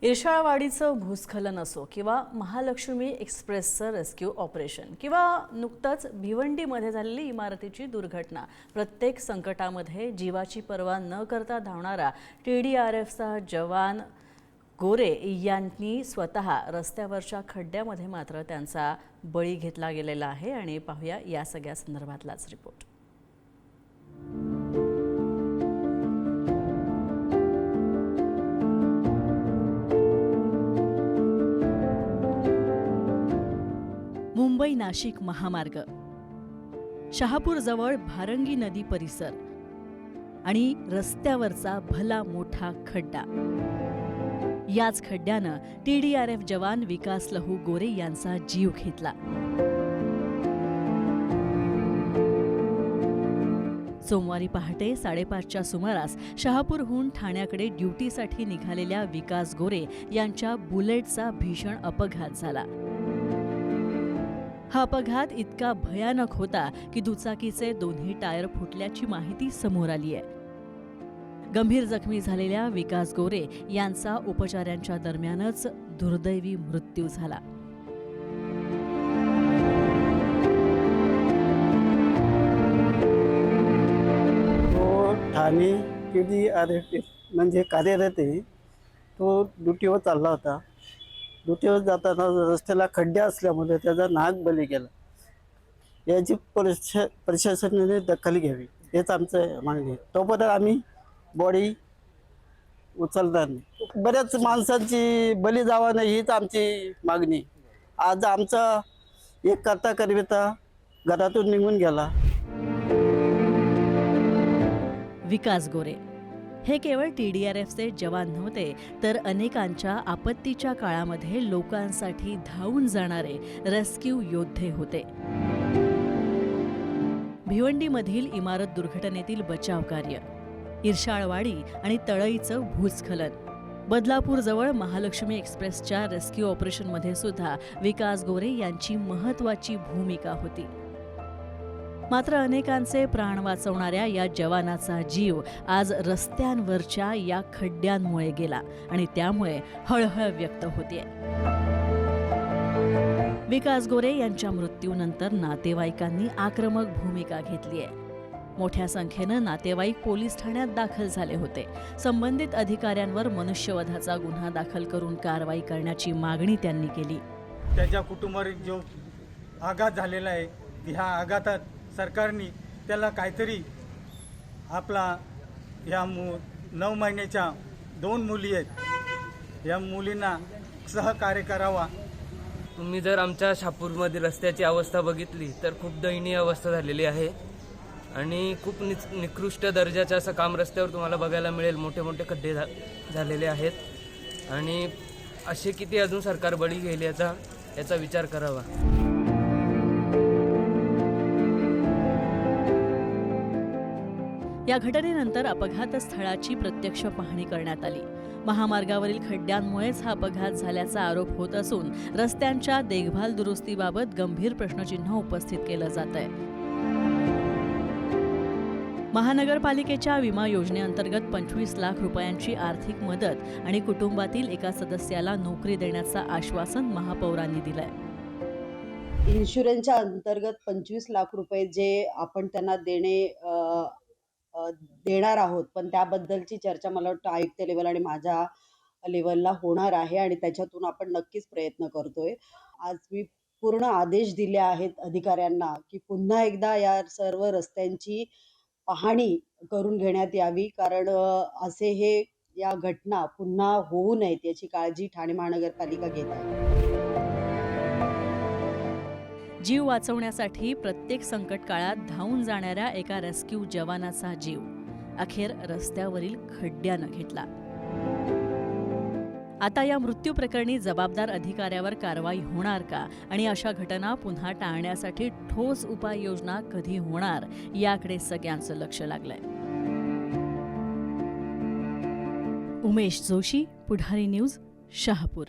इर्शाळवाडीचं भूस्खलन असो किंवा महालक्ष्मी एक्सप्रेसचं रेस्क्यू ऑपरेशन किंवा नुकताच भिवंडीमध्ये झालेली इमारतीची दुर्घटना, प्रत्येक संकटामध्ये जीवाची पर्वा न करता धावणारा TDRFचा जवान गोरे यांनी स्वतः रस्त्यावरच्या खड्ड्यामध्ये मात्र त्यांचा बळी घेतला गेलेला आहे। आणि पाहूया या सगळ्या संदर्भातलाच रिपोर्ट। मुंबई नाशिक महामार्ग, शहापूर जवळ भारंगी नदी परिसर आणि रस्त्यावरचा भला मोठा खड्डा। याच खड्ड्यानं TDRF जवान विकास लहू गोरे यांचा जीव घेतला। सोमवारी पहाटे 5:30च्या सुमारास शहापूरहून ठाण्याकडे ड्युटीसाठी निघालेल्या विकास गोरे यांच्या बुलेटचा भीषण अपघात झाला। हा अपघात इतका भयानक होता की दुचाकीचे दोन्ही टायर फुटल्याची माहिती समोर आली आहे। गंभीर जखमी झालेल्या विकास गोरे यांचा उपचारांच्या दरम्यानच दुर्दैवी मृत्यू झाला। तो ठाणे TDRF म्हणजे कार्यरत आहे। तो ड्युटीवर चालला होता। ड्युटीवर जाताना रस्त्याला खड्डे असल्यामुळे त्याचा नाक बळी गेला। याची प्रशासनाने दखल घ्यावी हेच आमचं मागणी आहे। तोपर्यंत आम्ही बॉडी उचलणार नाही। बऱ्याच माणसांची बळी जावा नाही हीच आमची मागणी। आज आमचा एक करता करविता घरातून निघून गेला। विकास गोरे हे केवळ TDRFचे जवान नव्हते, तर अनेकांच्या आपत्तीच्या काळामध्ये लोकांसाठी धावून जाणारे रेस्क्यू योद्धे होते। भिवंडीमधील इमारत दुर्घटनेतील बचाव कार्य, इर्शाळवाडी आणि तळईचं भूस्खलन, बदलापूरजवळ महालक्ष्मी एक्सप्रेसच्या रेस्क्यू ऑपरेशनमध्ये सुद्धा विकास गोरे यांची महत्त्वाची भूमिका होती। मात्र अनेकांचे प्राण वाचवणाऱ्या या जवानाचा जीव आज रस्त्यांवरच्या या खड्ड्यांमुळे गेला आणि त्यामुळे हळहळ व्यक्त होते। विकास गोरे यांच्या मृत्यूनंतर नातेवाईकांनी आक्रमक भूमिका घेतली आहे। मोठ्या संख्येनं नातेवाईक पोलीस ठाण्यात दाखल झाले होते। संबंधित अधिकाऱ्यांवर मनुष्यवधाचा गुन्हा दाखल करून कारवाई करण्याची मागणी त्यांनी केली। त्याच्या कुटुंबावर जो आघात झालेला आहे, ह्या आघातात सरकारने त्याला काहीतरी आपला ह्या 9 महिन्याच्या 2 मुली आहेत, या मुलींना सहकार्य करावा। तुम्ही जर आमच्या शहापूरमधील रस्त्याची अवस्था बघितली तर खूप दयनीय अवस्था झालेली आहे आणि खूप निकृष्ट दर्जाचं असं काम रस्त्यावर तुम्हाला बघायला मिळेल। मोठे मोठे खड्डे झालेले आहेत आणि असे किती अजून सरकार बळी घेईल याचा विचार करावा। या घटनेनंतर अपघातस्थळाची प्रत्यक्ष पाहणी करण्यात आली। महामार्गावरील खड्ड्यांमुळेच हा अपघात झाल्याचा आरोप होत असून रस्त्यांच्या देखभाल दुरुस्तीबाबत गंभीर प्रश्नचिन्ह उपस्थित केलं जात आहे। महानगरपालिकेच्या विमा योजनेअंतर्गत 25 लाख रुपयांची आर्थिक मदत आणि कुटुंबातील एका सदस्याला नोकरी देण्याचं आश्वासन महापौरांनी दिलंय। इन्शुरन्सच्या अंतर्गत 25 लाख रुपये जे आपण त्यांना देणार आहोत, पण त्याबद्दलची चर्चा मला वाटतं आयुक्त लेवल आणि माझ्या लेवलला होणार आहे आणि त्याच्यातून आपण नक्कीच प्रयत्न करतोय। आज मी पूर्ण आदेश दिले आहेत अधिकाऱ्यांना की पुन्हा एकदा या सर्व रस्त्यांची पाहणी करून घेण्यात यावी, कारण असे या घटना पुन्हा होऊ नयेत याची काळजी ठाणे महानगरपालिका घेत आहे। जीव वाचवण्यासाठी प्रत्येक संकट काळात धावून जाणाऱ्या एका रेस्क्यू जवानाचा जीव अखेर रस्त्यावरील खड्ड्यानं घेतला। आता या मृत्यू प्रकरणी जबाबदार अधिकाऱ्यावर कारवाई होणार का आणि अशा घटना पुन्हा टाळण्यासाठी ठोस उपाययोजना कधी होणार याकडे सगळ्यांचं लक्ष लागलंय। उमेश जोशी, पुढारी न्यूज, शहापूर।